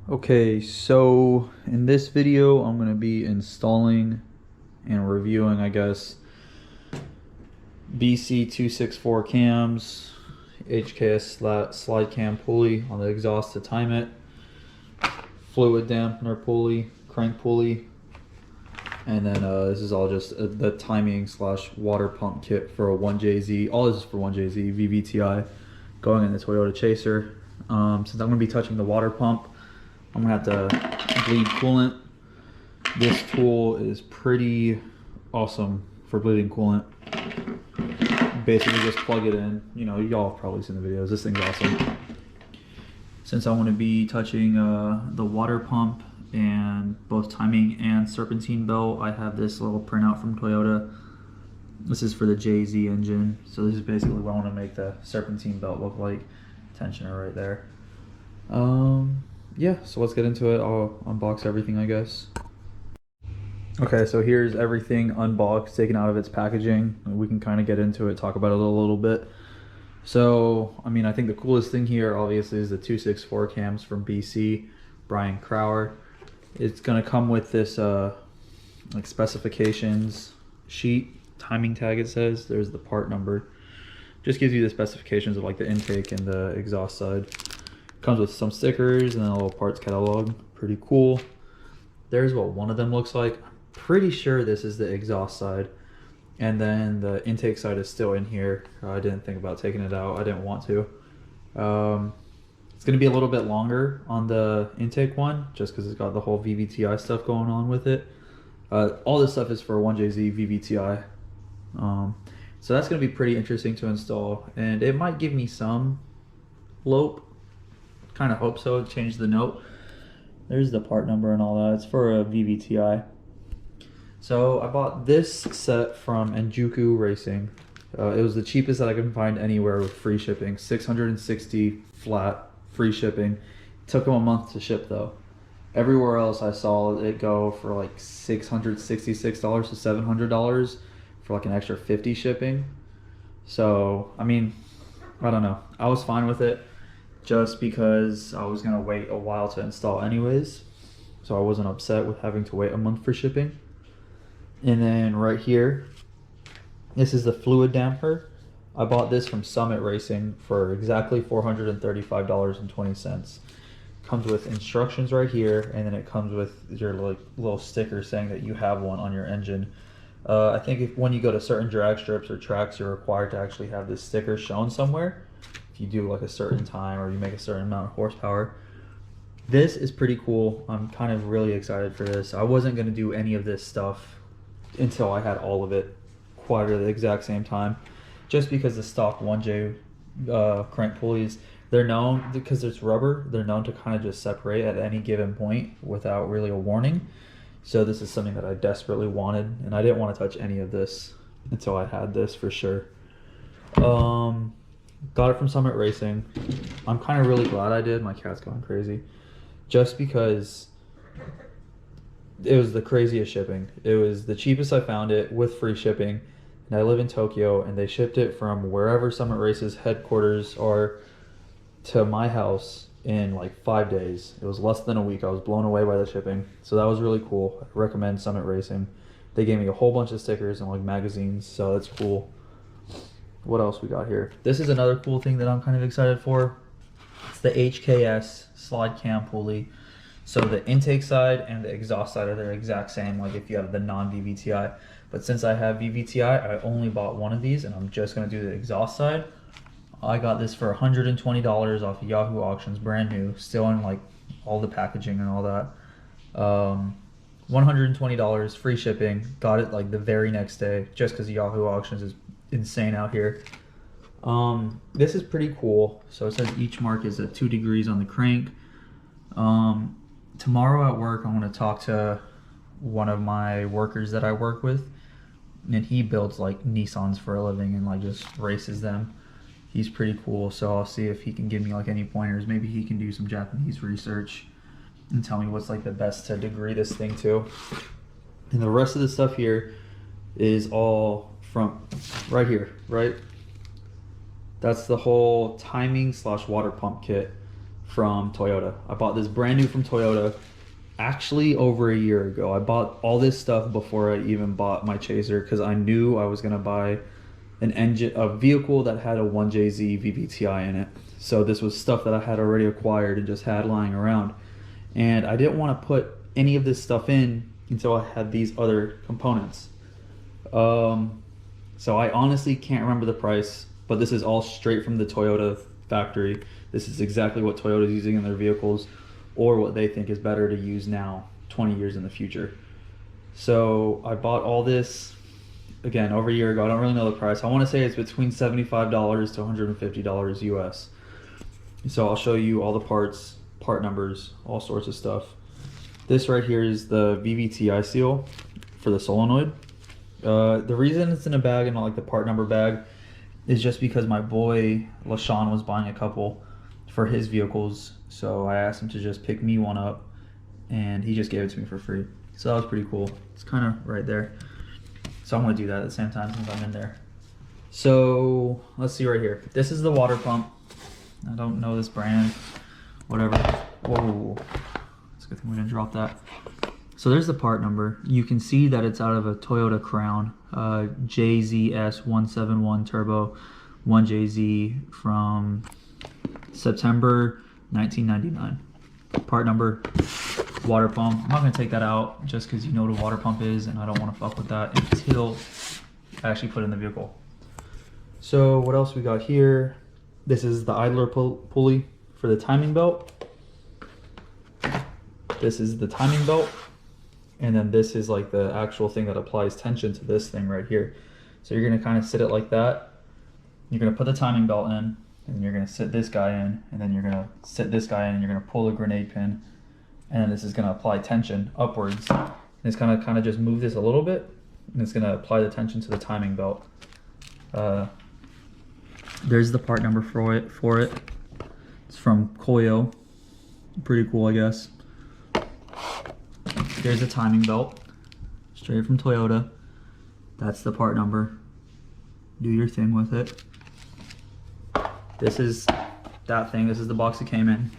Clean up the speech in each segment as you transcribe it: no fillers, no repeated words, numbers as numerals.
Okay, so in this video, I'm going to be installing and reviewing, I guess, BC264 cams, HKS slide cam pulley on the exhaust to time it, fluid dampener pulley, crank pulley, and then this is all just the timing slash water pump kit for a 1JZ. All this is for 1JZ VVTI going in the Toyota Chaser. Since I'm going to be touching the water pump, I'm gonna have to bleed coolant. This tool is pretty awesome for bleeding coolant. Basically just plug it in. You know, y'all have probably seen the videos. This thing's awesome. Since I want to be touching the water pump and both timing and serpentine belt, I have this little printout from Toyota. This is for the JZ engine. So this is basically what I want to make the serpentine belt look like. Tensioner right there. Yeah, so let's get into it. I'll unbox everything, I guess. Okay, so here's everything unboxed, taken out of its packaging. We can kind of get into it, talk about it a little bit. So, I mean, I think the coolest thing here, obviously, is the 264 cams from BC, Brian Crower. It's gonna come with this like specifications sheet, timing tag it says. There's the part number. Just gives you the specifications of like the intake and the exhaust side. Comes with some stickers and then a little parts catalog. Pretty cool. There's what one of them looks like. I'm pretty sure this is the exhaust side. And then the intake side is still in here. I didn't think about taking it out. I didn't want to. It's going to be a little bit longer on the intake one, just because it's got the whole VVTI stuff going on with it. All this stuff is for 1JZ VVTI. So that's going to be pretty interesting to install. And it might give me some lope. Kind of hope so. Change the note. There's the part number and all that. It's for a VVTI. So I bought this set from Enjuku Racing. It was the cheapest that I could find anywhere with free shipping. $660 flat, free shipping. It took them a month to ship though. Everywhere else I saw it go for like $666 to $700 for like an extra $50 shipping. So I mean, I don't know. I was fine with it, just because I was gonna wait a while to install anyways, so I wasn't upset with having to wait a month for shipping. And then right here, this is the fluid damper. I bought this from Summit Racing for exactly $435.20. Comes with instructions right here, and then it comes with your like little sticker saying that you have one on your engine. I think when you go to certain drag strips or tracks, you're required to actually have this sticker shown somewhere. You do like a certain time or you make a certain amount of horsepower. This is pretty cool. I'm kind of really excited for this. I wasn't going to do any of this stuff until I had all of it quite at the exact same time, just because the stock 1J crank pulleys, they're known, because it's rubber, they're known to kind of just separate at any given point without really a warning. So this is something that I desperately wanted, and I didn't want to touch any of this until I had this for sure. Got it from Summit Racing. I'm kind of really glad I did. My cat's going crazy. Just because it was the craziest shipping. It was the cheapest I found it with free shipping. And I live in Tokyo, and they shipped it from wherever Summit Race's headquarters are to my house in like 5 days. It was less than a week. I was blown away by the shipping. So that was really cool. I recommend Summit Racing. They gave me a whole bunch of stickers and like magazines, so that's cool. What else we got here? This is another cool thing that I'm kind of excited for. It's the HKS slide cam pulley. So the intake side and the exhaust side are the exact same, like if you have the non-VVTI. But since I have VVTI, I only bought one of these, and I'm just going to do the exhaust side. I got this for $120 off of Yahoo Auctions, brand new, still in like all the packaging and all that. $120, free shipping. Got it like the very next day, just because Yahoo Auctions is insane out here. This is pretty cool. So it says each mark is at 2 degrees on the crank. Tomorrow at work, I'm going to talk to one of my workers that I work with, and he builds like Nissans for a living and like just races them. He's pretty cool, so I'll see if he can give me like any pointers. Maybe he can do some Japanese research and tell me what's like the best to degree this thing to. And the rest of the stuff here is all from right here, right? That's the whole timing slash water pump kit from Toyota. I bought this brand new from Toyota actually over a year ago. I bought all this stuff before I even bought my Chaser because I knew I was gonna buy a vehicle that had a 1JZ VVTI in it. So this was stuff that I had already acquired and just had lying around. And I didn't want to put any of this stuff in until I had these other components. So I honestly can't remember the price, but this is all straight from the Toyota factory. This is exactly what Toyota is using in their vehicles, or what they think is better to use now, 20 years in the future. So I bought all this, again, over a year ago. I don't really know the price. I want to say it's between $75 to $150 US. So I'll show you all the parts, part numbers, all sorts of stuff. This right here is the VVTI seal for the solenoid. The reason it's in a bag and not like the part number bag is just because my boy LaShawn was buying a couple for his vehicles. So I asked him to just pick me one up and he just gave it to me for free. So that was pretty cool. It's kind of right there. So I'm gonna do that at the same time since I'm in there. So let's see right here. This is the water pump. I don't know this brand, whatever. Whoa, it's a good thing we didn't drop that. So there's the part number. You can see that it's out of a Toyota Crown, JZX171 Turbo 1JZ from September 1999. Part number, water pump. I'm not gonna take that out just because you know what a water pump is and I don't wanna fuck with that until I actually put it in the vehicle. So what else we got here? This is the idler pulley for the timing belt. This is the timing belt. And then this is like the actual thing that applies tension to this thing right here. So you're gonna kind of sit it like that. You're gonna put the timing belt in, and you're gonna sit this guy in, and then you're gonna sit this guy in, and you're gonna pull the grenade pin, and then this is gonna apply tension upwards. And it's gonna kind of just move this a little bit, and it's gonna apply the tension to the timing belt. There's the part number for it. It's from Koyo. Pretty cool, I guess. There's a timing belt, straight from Toyota. That's the part number. Do your thing with it. This is that thing. This is the box it came in.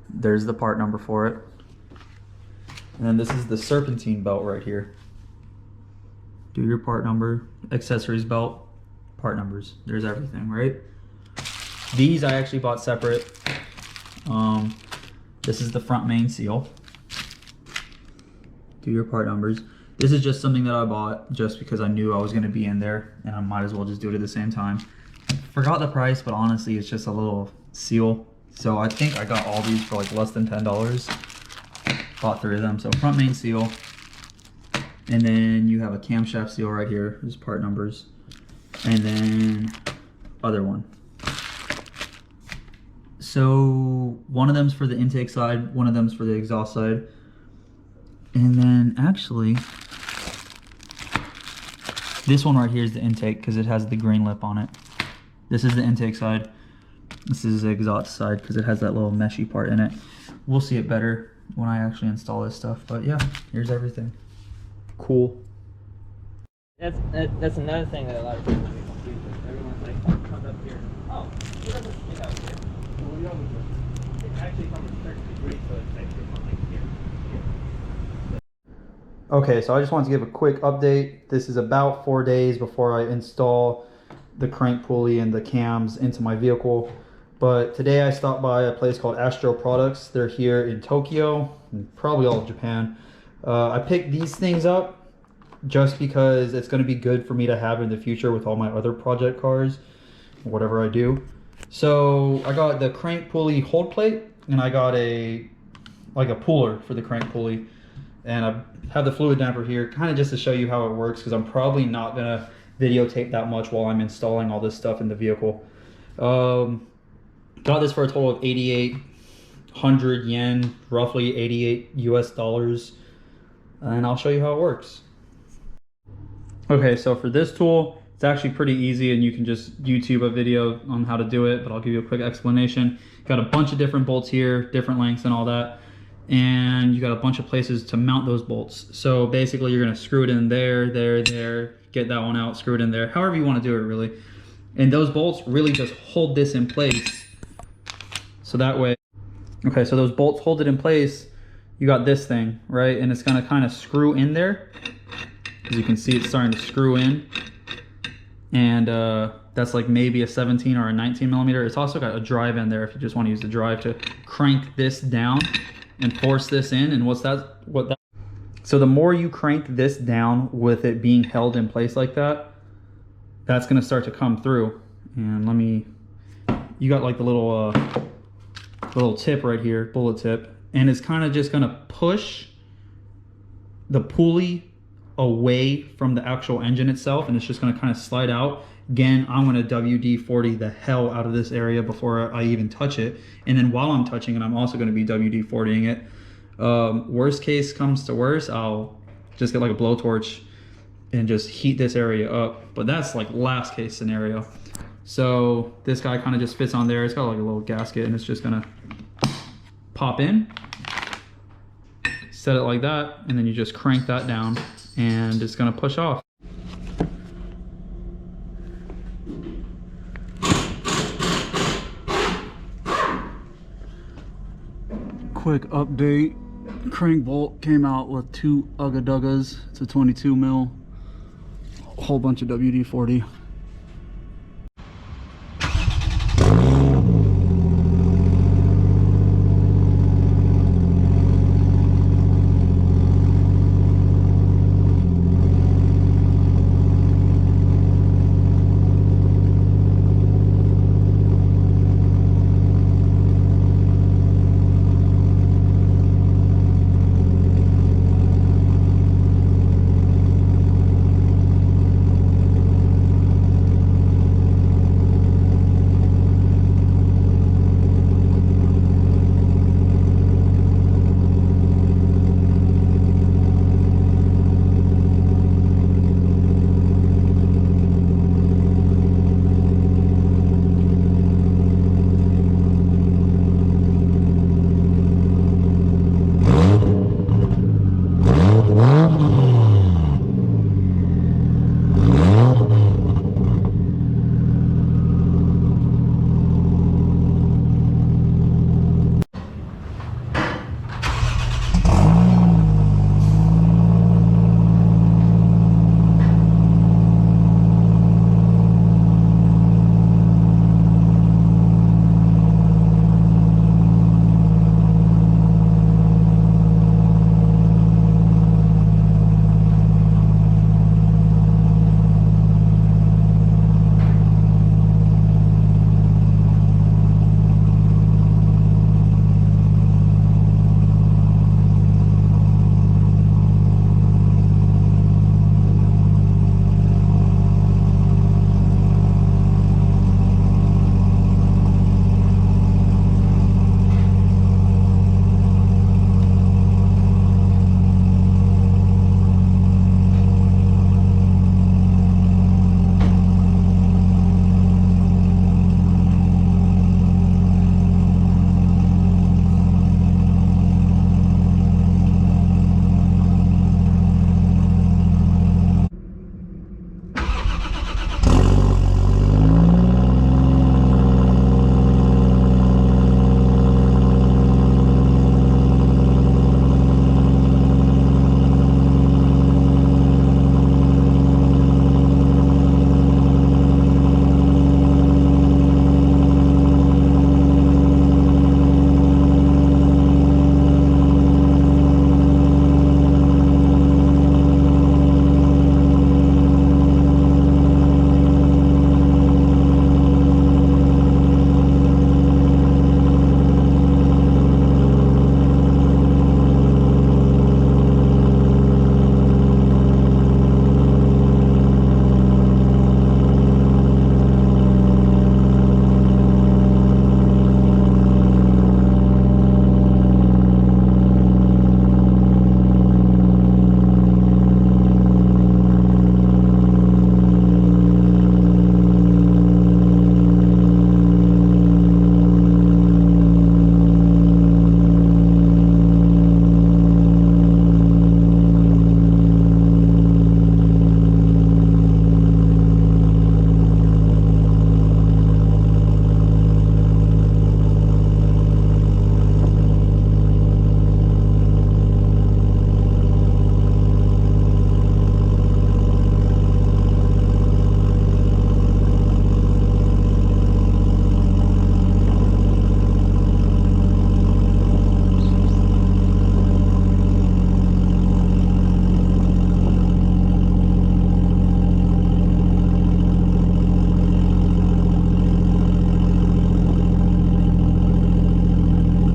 There's the part number for it. And then this is the serpentine belt right here. Do your part number. Accessories belt, part numbers. There's everything, right? These I actually bought separate. This is the front main seal. Do your part numbers. This is just something that I bought just because I knew I was going to be in there and I might as well just do it at the same time. Forgot the price, but honestly it's just a little seal. So I think I got all these for like less than $10. Bought 3 of them. So front main seal, and then you have a camshaft seal right here. There's part numbers, and then other one. So one of them's for the intake side, one of them's for the exhaust side. And then actually, this one right here is the intake because it has the green lip on it. This is the intake side. This is the exhaust side because it has that little meshy part in it. We'll see it better when I actually install this stuff. But yeah, here's everything. Cool. That's another thing that a lot of people get confused with. Everyone's like, oh, it comes up here. Oh, it doesn't stick out here. Well, it actually comes a certain degree, so it's actually something here. Okay, so I just wanted to give a quick update. This is about 4 days before I install the crank pulley and the cams into my vehicle. But today I stopped by a place called Astro Products. They're here in Tokyo, and probably all of Japan. I picked these things up just because it's going to be good for me to have in the future with all my other project cars, whatever I do. So I got the crank pulley hold plate, and I got a puller for the crank pulley. And I have the fluid damper here, kind of just to show you how it works, because I'm probably not going to videotape that much while I'm installing all this stuff in the vehicle. Got this for a total of 8,800 yen, roughly 88 US dollars. And I'll show you how it works. Okay, so for this tool, it's actually pretty easy and you can just YouTube a video on how to do it, but I'll give you a quick explanation. Got a bunch of different bolts here, different lengths and all that. And you got a bunch of places to mount those bolts. So basically you're gonna screw it in there, get that one out, screw it in there, however you wanna do it really. And those bolts really just hold this in place So that way, okay, so those bolts hold it in place. You got this thing, right? And it's gonna kind of screw in there. As you can see, it's starting to screw in. And that's like maybe a 17 or a 19 millimeter. It's also got a drive in there if you just want to use the drive to crank this down and force this in. And so the more you crank this down with it being held in place like that, that's gonna start to come through. And you got like the little tip right here, bullet tip, and it's kind of just gonna push the pulley away from the actual engine itself, and it's just going to kind of slide out. Again, I'm going to WD-40 the hell out of this area before I even touch it, and then while I'm touching it, I'm also going to be WD-40ing it. Worst case comes to worst, I'll just get like a blowtorch and just heat this area up, but that's like last case scenario. So this guy kind of just fits on there. It's got like a little gasket, and it's just going to pop in, set it like that, and then you just crank that down and it's gonna push off. Quick update, crank bolt came out with 2 Ugga Duggas. It's a 22 mil, a whole bunch of WD-40.